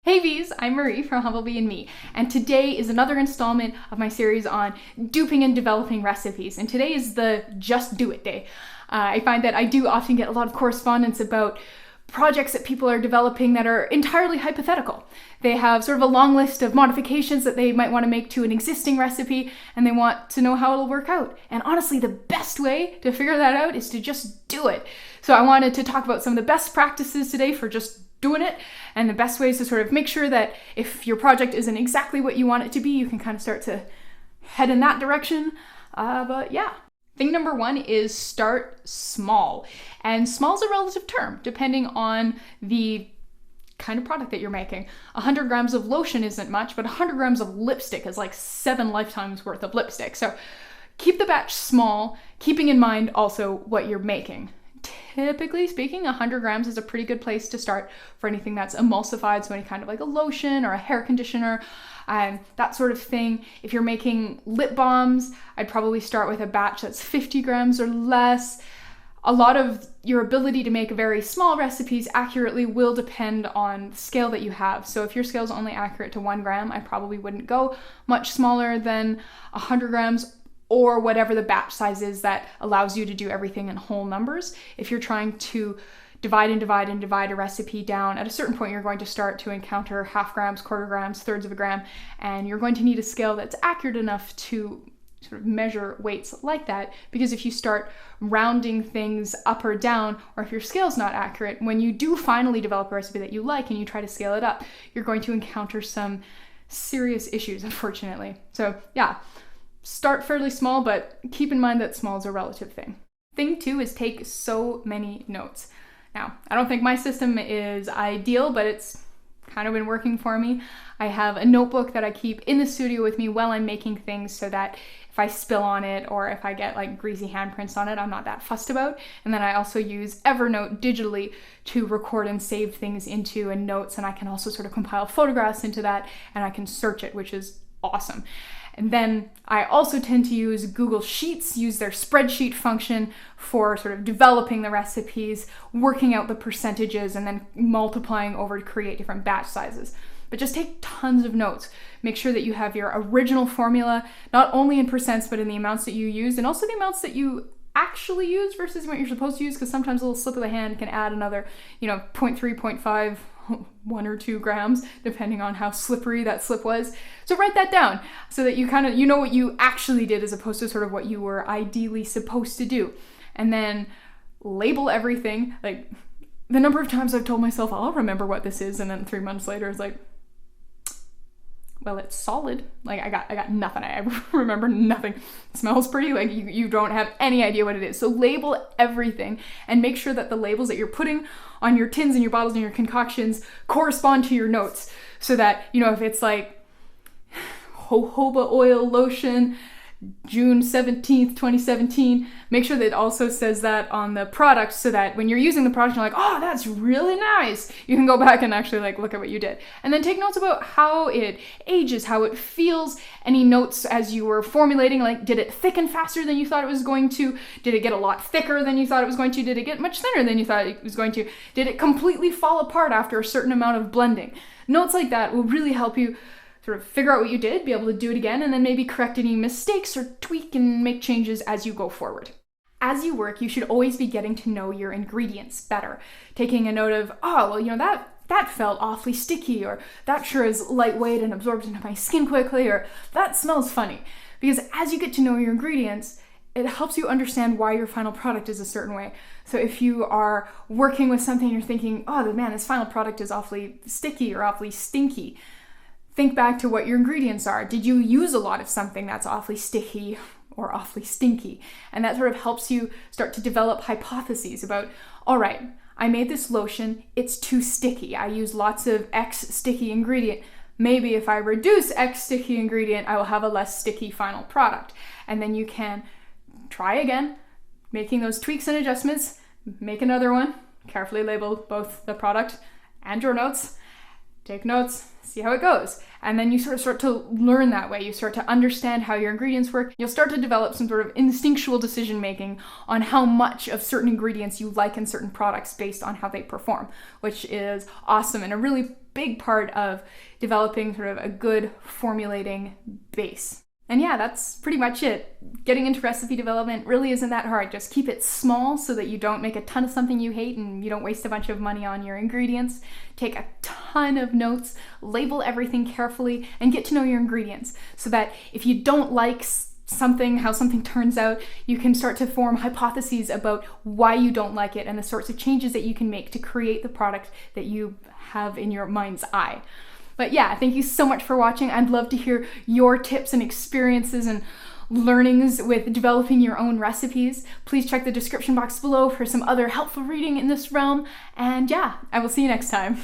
Hey Bees, I'm Marie from Humblebee and Me, and today is another installment of my series on duping and developing recipes, and today is the Just Do It day. I find that I do often get a lot of correspondence about projects that people are developing that are entirely hypothetical. They have sort of a long list of modifications that they might want to make to an existing recipe, and they want to know how it'll work out. And honestly, the best way to figure that out is to just do it. So I wanted to talk about some of the best practices today for just doing it, and the best ways to sort of make sure that if your project isn't exactly what you want it to be, you can kind of start to head in that direction. But yeah. Thing number one is start small. And small is a relative term, depending on the kind of product that you're making. 100 grams of lotion isn't much, but 100 grams of lipstick is like 7 lifetimes worth of lipstick. So keep the batch small, keeping in mind also what you're making. Typically speaking, 100 grams is a pretty good place to start for anything that's emulsified, so any kind of like a lotion or a hair conditioner, that sort of thing. If you're making lip balms, I'd probably start with a batch that's 50 grams or less. A lot of your ability to make very small recipes accurately will depend on the scale that you have. So if your scale is only accurate to 1 gram, I probably wouldn't go much smaller than 100 grams or whatever the batch size is that allows you to do everything in whole numbers. If you're trying to divide a recipe down, at a certain point you're going to start to encounter half grams, quarter grams, thirds of a gram, and you're going to need a scale that's accurate enough to sort of measure weights like that, because if you start rounding things up or down, or if your scale's not accurate, when you do finally develop a recipe that you like and you try to scale it up, you're going to encounter some serious issues, unfortunately. So yeah, start fairly small, but keep in mind that small is a relative thing. Thing two is take so many notes. Now, I don't think my system is ideal, but it's kind of been working for me. I have a notebook that I keep in the studio with me while I'm making things, so that if I spill on it or if I get like greasy handprints on it, I'm not that fussed about. And then I also use Evernote digitally to record and save things into and notes, and I can also sort of compile photographs into that, and I can search it, which is awesome. And then I also tend to use Google Sheets, use their spreadsheet function for sort of developing the recipes, working out the percentages, and then multiplying over to create different batch sizes. But just take tons of notes. Make sure that you have your original formula, not only in percents, but in the amounts that you use, and also the amounts that you actually use versus what you're supposed to use, because sometimes a little slip of the hand can add another, 0.3, 0.5, 1 or 2 grams, depending on how slippery that slip was. So write that down so that you kind of, you know what you actually did as opposed to sort of what you were ideally supposed to do. And then label everything. Like, the number of times I've told myself, I'll remember what this is, and then 3 months later it's like, well, it's solid. Like, I got nothing. I remember nothing. It smells pretty. Like, you don't have any idea what it is. So label everything and make sure that the labels that you're putting on your tins and your bottles and your concoctions correspond to your notes, so that, if it's like jojoba oil lotion, June 17th, 2017, make sure that it also says that on the product, so that when you're using the product, you're like, oh, that's really nice. You can go back and actually look at what you did. And then take notes about how it ages, how it feels, any notes as you were formulating, like, did it thicken faster than you thought it was going to? Did it get a lot thicker than you thought it was going to? Did it get much thinner than you thought it was going to? Did it completely fall apart after a certain amount of blending? Notes like that will really help you sort of figure out what you did, be able to do it again, and then maybe correct any mistakes or tweak and make changes as you go forward. As you work, you should always be getting to know your ingredients better. Taking a note of, that felt awfully sticky, or that sure is lightweight and absorbs into my skin quickly, or that smells funny. Because as you get to know your ingredients, it helps you understand why your final product is a certain way. So if you are working with something and you're thinking, oh man, this final product is awfully sticky or awfully stinky, think back to what your ingredients are. Did you use a lot of something that's awfully sticky or awfully stinky? And that sort of helps you start to develop hypotheses about, all right, I made this lotion, it's too sticky. I use lots of X sticky ingredient. Maybe if I reduce X sticky ingredient, I will have a less sticky final product. And then you can try again, making those tweaks and adjustments, make another one, carefully label both the product and your notes, take notes, see how it goes. And then you sort of start to learn that way. You start to understand how your ingredients work. You'll start to develop some sort of instinctual decision making on how much of certain ingredients you like in certain products based on how they perform, which is awesome and a really big part of developing sort of a good formulating base. And yeah, that's pretty much it. Getting into recipe development really isn't that hard. Just keep it small so that you don't make a ton of something you hate and you don't waste a bunch of money on your ingredients. Take a ton of notes, label everything carefully, and get to know your ingredients so that if you don't like something, how something turns out, you can start to form hypotheses about why you don't like it and the sorts of changes that you can make to create the product that you have in your mind's eye. But yeah, thank you so much for watching. I'd love to hear your tips and experiences and learnings with developing your own recipes. Please check the description box below for some other helpful reading in this realm. And yeah, I will see you next time.